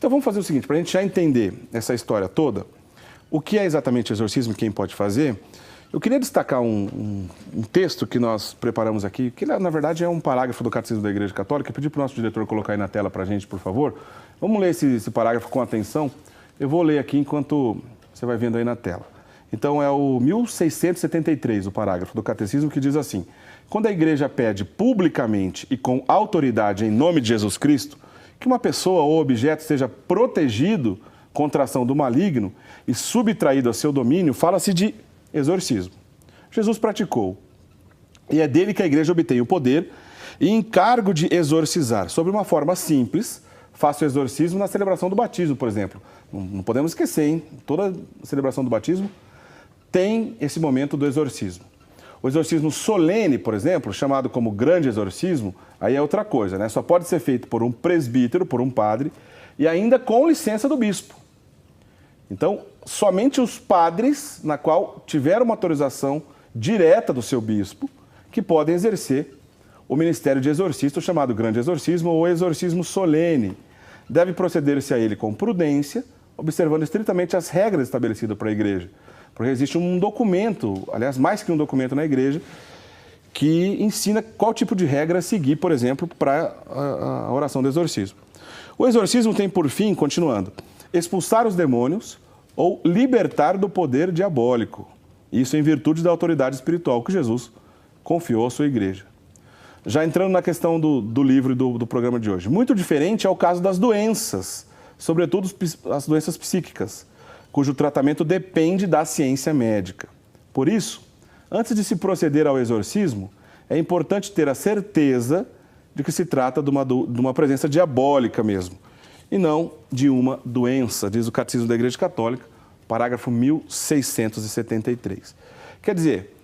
Então vamos fazer o seguinte, para a gente já entender essa história toda, o que é exatamente exorcismo e quem pode fazer, eu queria destacar um texto que nós preparamos aqui, que na verdade é um parágrafo do Catecismo da Igreja Católica. Eu pedi para o nosso diretor colocar aí na tela para a gente, por favor. Vamos ler esse parágrafo com atenção. Eu vou ler aqui enquanto você vai vendo aí na tela. Então é o 1673, o parágrafo do Catecismo, que diz assim: quando a Igreja pede publicamente e com autoridade em nome de Jesus Cristo que uma pessoa ou objeto seja protegido contra a ação do maligno e subtraído a seu domínio, fala-se de exorcismo. Jesus praticou, e é dele que a Igreja obtém o poder e encargo de exorcizar. Sob uma forma simples, faça o exorcismo na celebração do batismo, por exemplo. Não podemos esquecer, hein? Toda celebração do batismo tem esse momento do exorcismo. O exorcismo solene, por exemplo, chamado como grande exorcismo, aí é outra coisa, né? Só pode ser feito por um presbítero, por um padre, e ainda com licença do bispo. Então, somente os padres, na qual tiveram uma autorização direta do seu bispo, que podem exercer o ministério de exorcista, chamado grande exorcismo ou exorcismo solene. Deve proceder-se a ele com prudência, observando estritamente as regras estabelecidas para a igreja. Porque existe um documento, aliás, mais que um documento na igreja, que ensina qual tipo de regra seguir, por exemplo, para a oração do exorcismo. O exorcismo tem por fim, continuando, expulsar os demônios ou libertar do poder diabólico. Isso em virtude da autoridade espiritual que Jesus confiou à sua igreja. Já entrando na questão do livro e do programa de hoje. Muito diferente é o caso das doenças, sobretudo as doenças psíquicas, cujo tratamento depende da ciência médica. Por isso, antes de se proceder ao exorcismo, é importante ter a certeza de que se trata de uma presença diabólica mesmo, e não de uma doença, diz o Catecismo da Igreja Católica, parágrafo 1673. Quer dizer,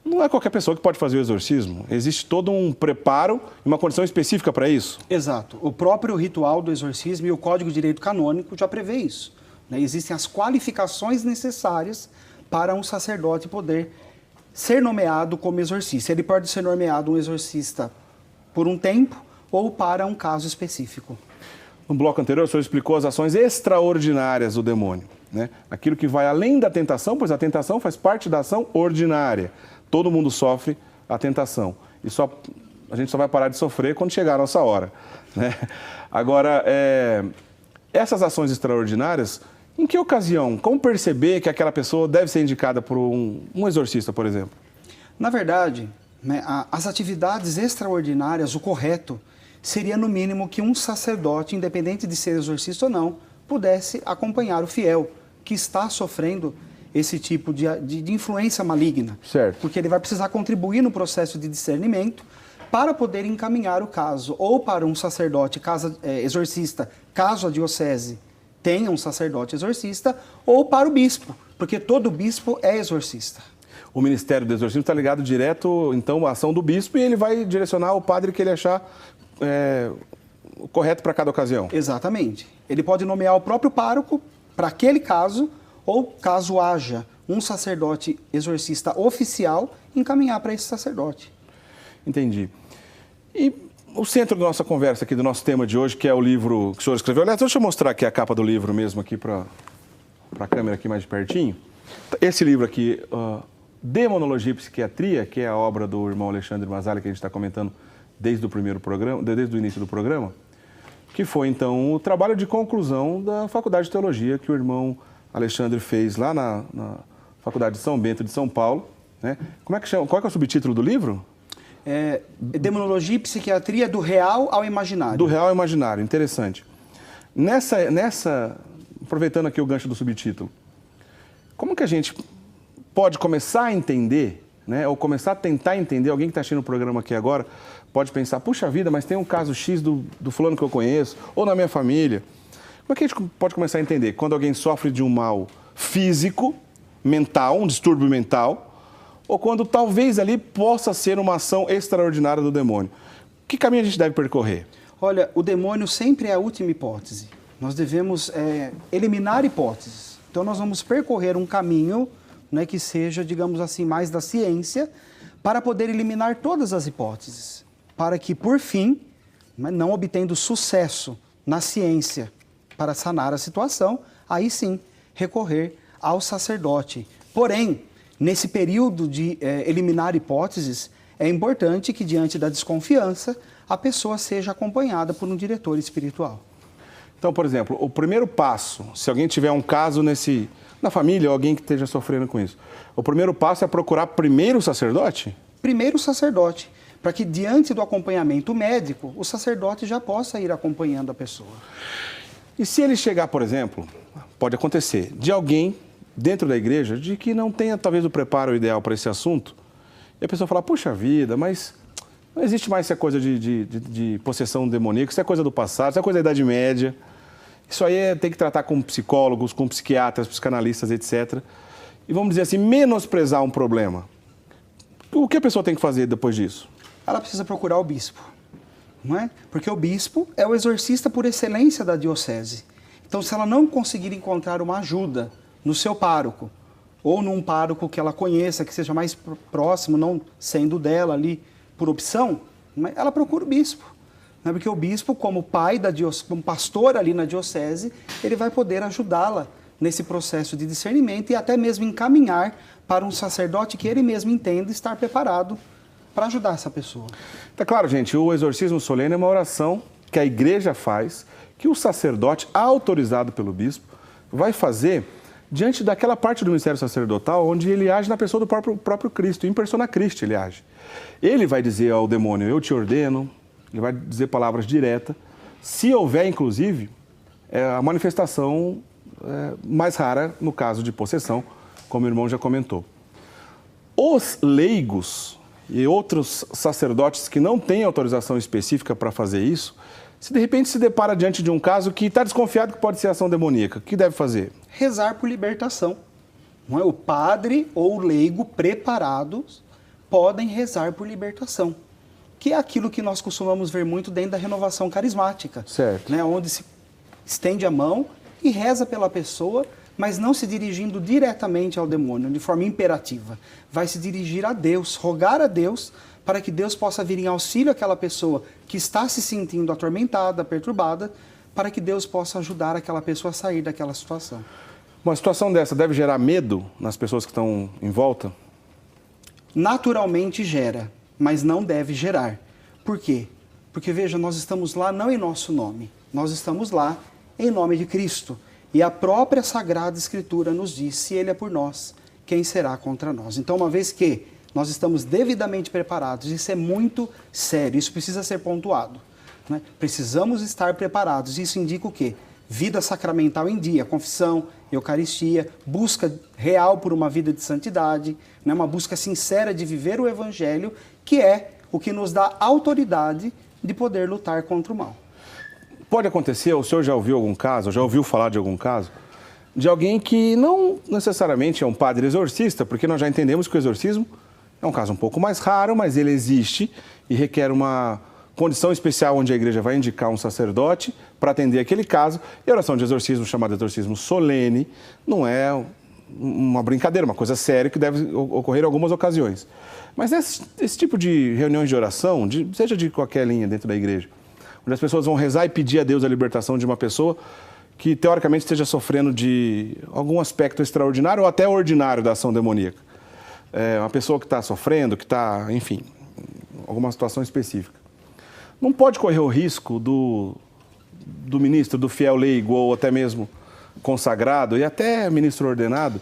não é qualquer pessoa que pode fazer o exorcismo, existe todo um preparo e uma condição específica para isso. Exato. O próprio ritual do exorcismo e o Código de Direito Canônico já prevê isso. Existem as qualificações necessárias para um sacerdote poder ser nomeado como exorcista. Ele pode ser nomeado um exorcista por um tempo ou para um caso específico. No bloco anterior, o senhor explicou as ações extraordinárias do demônio, né? Aquilo que vai além da tentação, pois a tentação faz parte da ação ordinária. Todo mundo sofre a tentação. E a gente só vai parar de sofrer quando chegar a nossa hora, né? Agora, essas ações extraordinárias, em que ocasião? Como perceber que aquela pessoa deve ser indicada por um exorcista, por exemplo? Na verdade, né, as atividades extraordinárias, o correto, seria no mínimo que um sacerdote, independente de ser exorcista ou não, pudesse acompanhar o fiel que está sofrendo esse tipo de influência maligna. Certo. Porque ele vai precisar contribuir no processo de discernimento para poder encaminhar o caso ou para um sacerdote exorcista, caso a diocese tenha um sacerdote exorcista, ou para o bispo, porque todo bispo é exorcista. O ministério do exorcismo está ligado direto, então, à ação do bispo, e ele vai direcionar o padre que ele achar correto para cada ocasião. Exatamente. Ele pode nomear o próprio pároco para aquele caso, ou caso haja um sacerdote exorcista oficial, encaminhar para esse sacerdote. Entendi. E o centro da nossa conversa aqui, do nosso tema de hoje, que é o livro que o senhor escreveu. Aliás, deixa eu mostrar aqui a capa do livro mesmo, aqui para a câmera aqui mais de pertinho. Esse livro aqui, Demonologia e Psiquiatria, que é a obra do irmão Alexandre Mazzali, que a gente está comentando desde o início do programa, que foi, então, o trabalho de conclusão da Faculdade de Teologia que o irmão Alexandre fez lá na Faculdade de São Bento de São Paulo, né? Como é que chama? Qual é o subtítulo do livro? Demonologia e Psiquiatria do Real ao Imaginário. Do Real ao Imaginário, interessante. Aproveitando aqui o gancho do subtítulo, como que a gente pode começar a entender, né, ou começar a tentar entender, alguém que está assistindo o programa aqui agora, pode pensar, puxa vida, mas tem um caso X do fulano que eu conheço, ou na minha família. Como é que a gente pode começar a entender quando alguém sofre de um mal físico, mental, um distúrbio mental, ou quando talvez ali possa ser uma ação extraordinária do demônio? Que caminho a gente deve percorrer? Olha, o demônio sempre é a última hipótese. Nós devemos eliminar hipóteses. Então nós vamos percorrer um caminho, né, que seja, digamos assim, mais da ciência, para poder eliminar todas as hipóteses, para que, por fim, não obtendo sucesso na ciência, para sanar a situação, aí sim recorrer ao sacerdote. Porém, nesse período de eliminar hipóteses, é importante que, diante da desconfiança, a pessoa seja acompanhada por um diretor espiritual. Então, por exemplo, o primeiro passo, se alguém tiver um caso na família ou alguém que esteja sofrendo com isso, o primeiro passo é procurar primeiro o sacerdote? Primeiro o sacerdote, para que, diante do acompanhamento médico, o sacerdote já possa ir acompanhando a pessoa. E se ele chegar, por exemplo, pode acontecer, de alguém dentro da igreja de que não tenha talvez o preparo ideal para esse assunto, e a pessoa falar, puxa vida, mas não existe mais essa coisa de possessão demoníaca, isso é coisa do passado, isso é coisa da Idade Média, isso aí tem que tratar com psicólogos, com psiquiatras, psicanalistas, etc. E vamos dizer assim, menosprezar um problema. O que a pessoa tem que fazer depois disso? Ela precisa procurar o bispo, não é? Porque o bispo é o exorcista por excelência da diocese. Então, se ela não conseguir encontrar uma ajuda no seu pároco, ou num pároco que ela conheça, que seja mais próximo, não sendo dela ali por opção, ela procura o bispo. Porque o bispo, como pai da diocese, como pastor ali na diocese, ele vai poder ajudá-la nesse processo de discernimento e até mesmo encaminhar para um sacerdote que ele mesmo entenda estar preparado para ajudar essa pessoa. Tá claro, gente, o exorcismo solene é uma oração que a igreja faz, que o sacerdote, autorizado pelo bispo, vai fazer diante daquela parte do ministério sacerdotal onde ele age na pessoa do próprio Cristo, em persona Christi ele age. Ele vai dizer ao demônio, eu te ordeno, ele vai dizer palavras diretas, se houver, inclusive, a manifestação mais rara no caso de possessão, como o irmão já comentou. Os leigos e outros sacerdotes que não têm autorização específica para fazer isso, se de repente se depara diante de um caso que está desconfiado que pode ser ação demoníaca, o que deve fazer? Rezar por libertação. Não é? O padre ou o leigo preparados podem rezar por libertação, que é aquilo que nós costumamos ver muito dentro da renovação carismática. Certo. Né? Onde se estende a mão e reza pela pessoa, mas não se dirigindo diretamente ao demônio, de forma imperativa. Vai se dirigir a Deus, rogar a Deus, para que Deus possa vir em auxílio àquela pessoa que está se sentindo atormentada, perturbada, para que Deus possa ajudar aquela pessoa a sair daquela situação. Uma situação dessa deve gerar medo nas pessoas que estão em volta? Naturalmente gera, mas não deve gerar. Por quê? Porque, veja, nós estamos lá não em nosso nome, nós estamos lá em nome de Cristo. E a própria Sagrada Escritura nos diz, se Ele é por nós, quem será contra nós? Então, uma vez que nós estamos devidamente preparados, isso é muito sério, isso precisa ser pontuado. Né? Precisamos estar preparados, isso indica o quê? Vida sacramental em dia, confissão, Eucaristia, busca real por uma vida de santidade, né? Uma busca sincera de viver o Evangelho, que é o que nos dá autoridade de poder lutar contra o mal. Pode acontecer, o senhor já ouviu algum caso, já ouviu falar de algum caso, de alguém que não necessariamente é um padre exorcista, porque nós já entendemos que o exorcismo é um caso um pouco mais raro, mas ele existe e requer uma condição especial onde a igreja vai indicar um sacerdote para atender aquele caso. E a oração de exorcismo, chamada exorcismo solene, não é uma brincadeira, uma coisa séria que deve ocorrer em algumas ocasiões. Mas esse tipo de reuniões de oração, seja de qualquer linha dentro da igreja, onde as pessoas vão rezar e pedir a Deus a libertação de uma pessoa que teoricamente esteja sofrendo de algum aspecto extraordinário ou até ordinário da ação demoníaca. Uma pessoa que está sofrendo, que está, enfim, alguma situação específica. Não pode correr o risco do ministro, do fiel leigo ou até mesmo consagrado e até ministro ordenado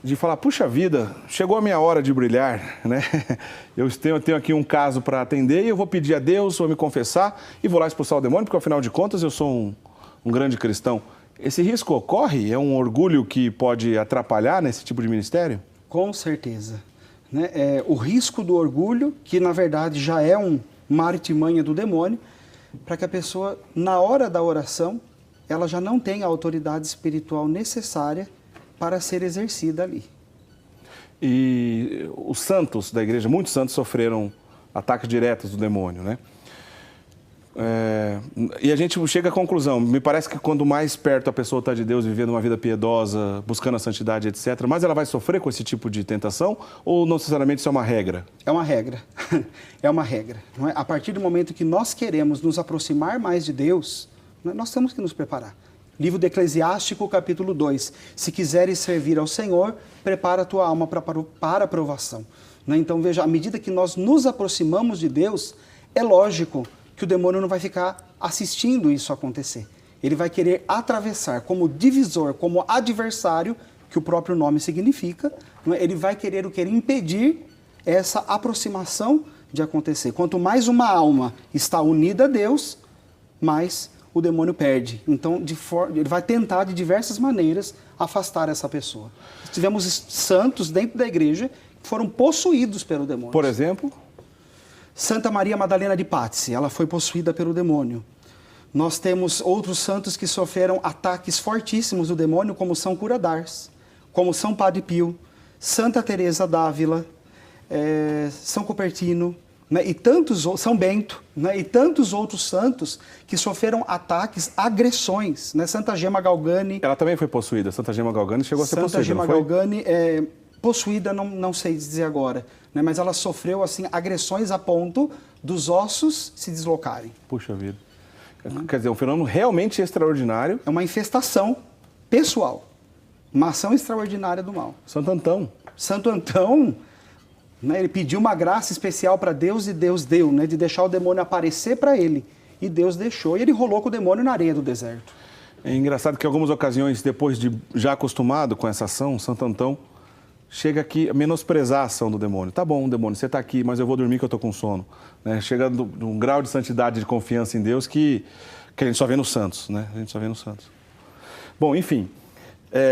de falar, puxa vida, chegou a minha hora de brilhar, né? Eu tenho aqui um caso para atender e eu vou pedir a Deus, vou me confessar e vou lá expulsar o demônio, porque afinal de contas eu sou um grande cristão. Esse risco ocorre? É um orgulho que pode atrapalhar nesse tipo de ministério? Com certeza. Né? O risco do orgulho, que na verdade já é uma artimanha do demônio, para que a pessoa, na hora da oração, ela já não tenha a autoridade espiritual necessária para ser exercida ali. E os santos da igreja, muitos santos sofreram ataques diretos do demônio, né? E a gente chega à conclusão, me parece que quando mais perto a pessoa está de Deus, vivendo uma vida piedosa, buscando a santidade, etc., mas ela vai sofrer com esse tipo de tentação ou não necessariamente isso é uma regra? É uma regra, é uma regra. Não é? A partir do momento que nós queremos nos aproximar mais de Deus, nós temos que nos preparar. Livro de Eclesiástico, capítulo 2. Se quiseres servir ao Senhor, prepara a tua alma para a provação. Né? Então, veja, à medida que nós nos aproximamos de Deus, é lógico que o demônio não vai ficar assistindo isso acontecer. Ele vai querer atravessar como divisor, como adversário, que o próprio nome significa, né? Ele vai querer impedir essa aproximação de acontecer. Quanto mais uma alma está unida a Deus, mais o demônio perde. Então, ele vai tentar de diversas maneiras afastar essa pessoa. Tivemos santos dentro da igreja que foram possuídos pelo demônio. Por exemplo? Santa Maria Madalena de Pazzi, ela foi possuída pelo demônio. Nós temos outros santos que sofreram ataques fortíssimos do demônio, como São Cura d'Ars, como São Padre Pio, Santa Teresa d'Ávila, São Cupertino, né, e São Bento, né, e tantos outros santos que sofreram ataques, agressões, né? Santa Gema Galgani. Ela também foi possuída. Santa Gema Galgani chegou a ser possuída, Santa Gema não foi? Galgani, possuída, não sei dizer agora, né, mas ela sofreu assim agressões a ponto dos ossos se deslocarem. Puxa vida. Quer dizer, um fenômeno realmente extraordinário. É uma infestação pessoal, uma ação extraordinária do mal. Santo Antão. Santo Antão, né, ele pediu uma graça especial para Deus e Deus deu, né, de deixar o demônio aparecer para ele. E Deus deixou, e ele rolou com o demônio na areia do deserto. É engraçado que em algumas ocasiões, depois de já acostumado com essa ação, Santo Antão chega aqui a menosprezar a ação do demônio. Tá bom, demônio, você está aqui, mas eu vou dormir que eu estou com sono. Né? Chega num grau de santidade, de confiança em Deus que a gente só vê nos santos, né? A gente só vê nos santos. Bom, enfim.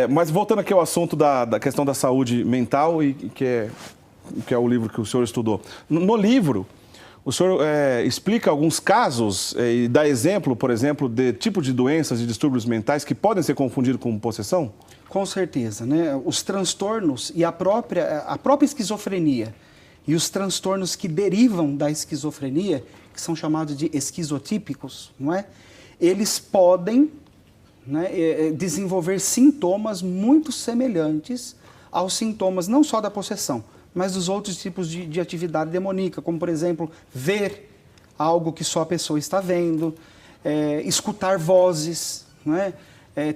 Mas voltando aqui ao assunto da questão da saúde mental, que é o livro que o senhor estudou. No livro, o senhor explica alguns casos e dá exemplo, por exemplo, de tipo de doenças e distúrbios mentais que podem ser confundidos com possessão? Com certeza, né? Os transtornos e a própria esquizofrenia e os transtornos que derivam da esquizofrenia, que são chamados de esquizotípicos, não é? Eles podem, né, desenvolver sintomas muito semelhantes aos sintomas não só da possessão, mas dos outros tipos de atividade demoníaca, como, por exemplo, ver algo que só a pessoa está vendo, escutar vozes, não é?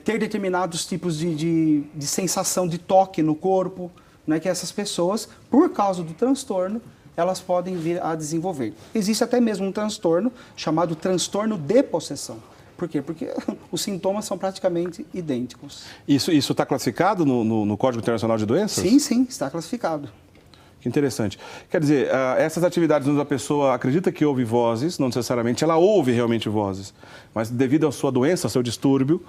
Ter determinados tipos de sensação de toque no corpo, né, que essas pessoas, por causa do transtorno, elas podem vir a desenvolver. Existe até mesmo um transtorno chamado transtorno de possessão. Por quê? Porque os sintomas são praticamente idênticos. Isso está classificado no Código Internacional de Doenças? Sim, está classificado. Que interessante. Quer dizer, essas atividades onde a pessoa acredita que ouve vozes, não necessariamente ela ouve realmente vozes, mas devido à sua doença, ao seu distúrbio,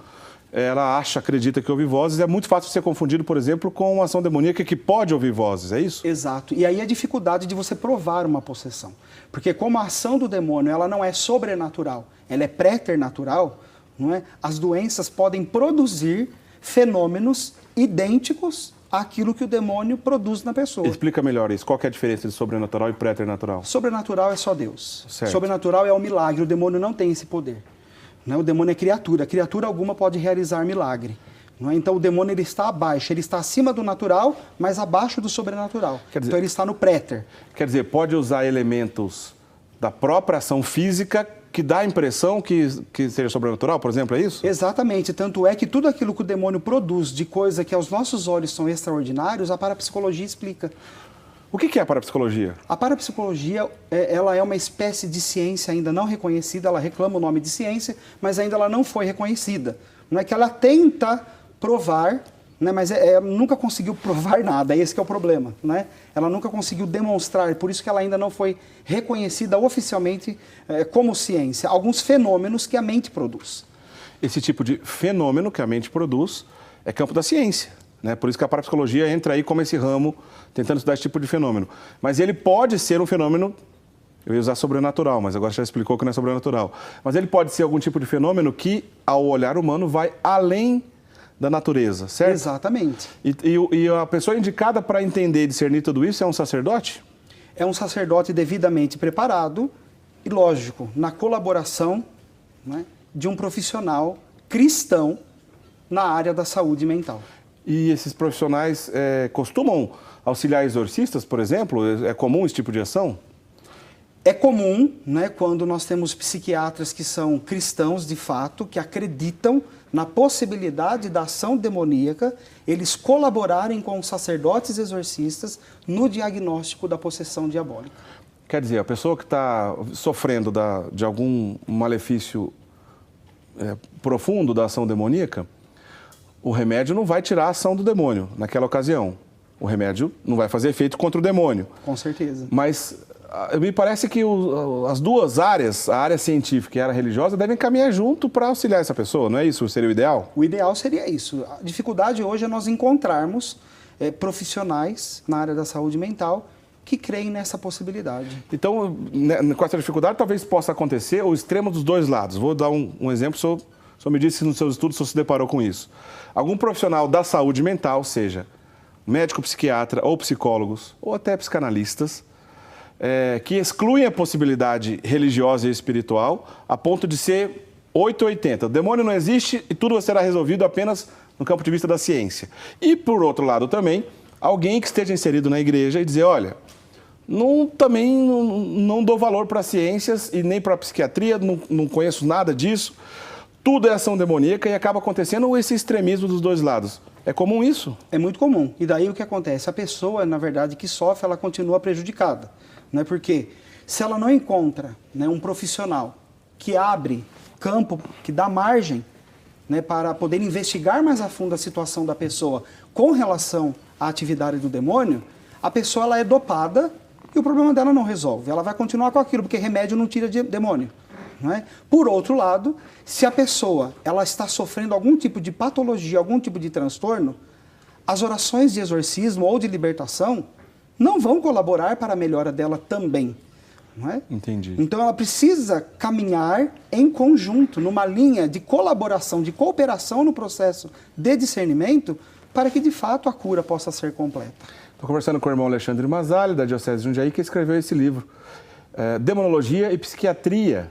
ela acredita que ouve vozes. É muito fácil ser confundido, por exemplo, com uma ação demoníaca que pode ouvir vozes, é isso? Exato. E aí a dificuldade de você provar uma possessão. Porque como a ação do demônio ela não é sobrenatural, ela é préternatural, não é? As doenças podem produzir fenômenos idênticos àquilo que o demônio produz na pessoa. Explica melhor isso. Qual que é a diferença de sobrenatural e préternatural? Sobrenatural é só Deus. Certo. Sobrenatural é o milagre. O demônio não tem esse poder. O demônio é criatura. Criatura alguma pode realizar milagre. Então o demônio ele está abaixo, ele está acima do natural, mas abaixo do sobrenatural. Então ele está no préter. Quer dizer, pode usar elementos da própria ação física que dá a impressão que seja sobrenatural, por exemplo, é isso? Exatamente. Tanto é que tudo aquilo que o demônio produz de coisa que aos nossos olhos são extraordinários, a parapsicologia explica. O que é a parapsicologia? A parapsicologia ela é uma espécie de ciência ainda não reconhecida, ela reclama o nome de ciência, mas ainda ela não foi reconhecida. Não é que ela tenta provar, né, mas nunca conseguiu provar nada, esse que é o problema. Né? Ela nunca conseguiu demonstrar, por isso que ela ainda não foi reconhecida oficialmente como ciência. Alguns fenômenos que a mente produz. Esse tipo de fenômeno que a mente produz é campo da ciência. Né? Por isso que a parapsicologia entra aí como esse ramo, tentando estudar esse tipo de fenômeno. Mas ele pode ser um fenômeno, eu ia usar sobrenatural, mas agora já explicou que não é sobrenatural. Mas ele pode ser algum tipo de fenômeno que, ao olhar humano, vai além da natureza, certo? Exatamente. E a pessoa indicada para entender e discernir tudo isso é um sacerdote? É um sacerdote devidamente preparado e, lógico, na colaboração, né, de um profissional cristão na área da saúde mental. E esses profissionais costumam auxiliar exorcistas, por exemplo? É comum esse tipo de ação? É comum, né, quando nós temos psiquiatras que são cristãos de fato, que acreditam na possibilidade da ação demoníaca, eles colaborarem com os sacerdotes exorcistas no diagnóstico da possessão diabólica. Quer dizer, a pessoa que está sofrendo de algum malefício profundo da ação demoníaca, o remédio não vai tirar a ação do demônio naquela ocasião. O remédio não vai fazer efeito contra o demônio. Com certeza. Mas me parece que as duas áreas, a área científica e a área religiosa, devem caminhar junto para auxiliar essa pessoa, não é isso? Seria o ideal? O ideal seria isso. A dificuldade hoje é nós encontrarmos profissionais na área da saúde mental que creem nessa possibilidade. Então, com essa dificuldade, talvez possa acontecer o extremo dos dois lados. Vou dar um exemplo, o senhor me disse que nos seus estudos o senhor se deparou com isso. Algum profissional da saúde mental, seja médico, psiquiatra ou psicólogos, ou até psicanalistas, que excluem a possibilidade religiosa e espiritual a ponto de ser 880. O demônio não existe e tudo será resolvido apenas no campo de vista da ciência. E, por outro lado, também, alguém que esteja inserido na igreja e dizer, olha, também não dou valor para as ciências e nem para a psiquiatria, não conheço nada disso. Tudo é ação demoníaca e acaba acontecendo esse extremismo dos dois lados. É comum isso? É muito comum. E daí o que acontece? A pessoa, na verdade, que sofre, ela continua prejudicada. Não é? Porque se ela não encontra, né, um profissional que abre campo, que dá margem, né, para poder investigar mais a fundo a situação da pessoa com relação à atividade do demônio, a pessoa ela é dopada e o problema dela não resolve. Ela vai continuar com aquilo, porque remédio não tira de demônio. Não é? Por outro lado, se a pessoa ela está sofrendo algum tipo de patologia, algum tipo de transtorno, as orações de exorcismo ou de libertação não vão colaborar para a melhora dela também. Não é? Entendi. Então ela precisa caminhar em conjunto, numa linha de colaboração, de cooperação no processo de discernimento, para que de fato a cura possa ser completa. Estou conversando com o irmão Alexandre Mazzali, da Diocese de Jundiaí, que escreveu esse livro, Demonologia e Psiquiatria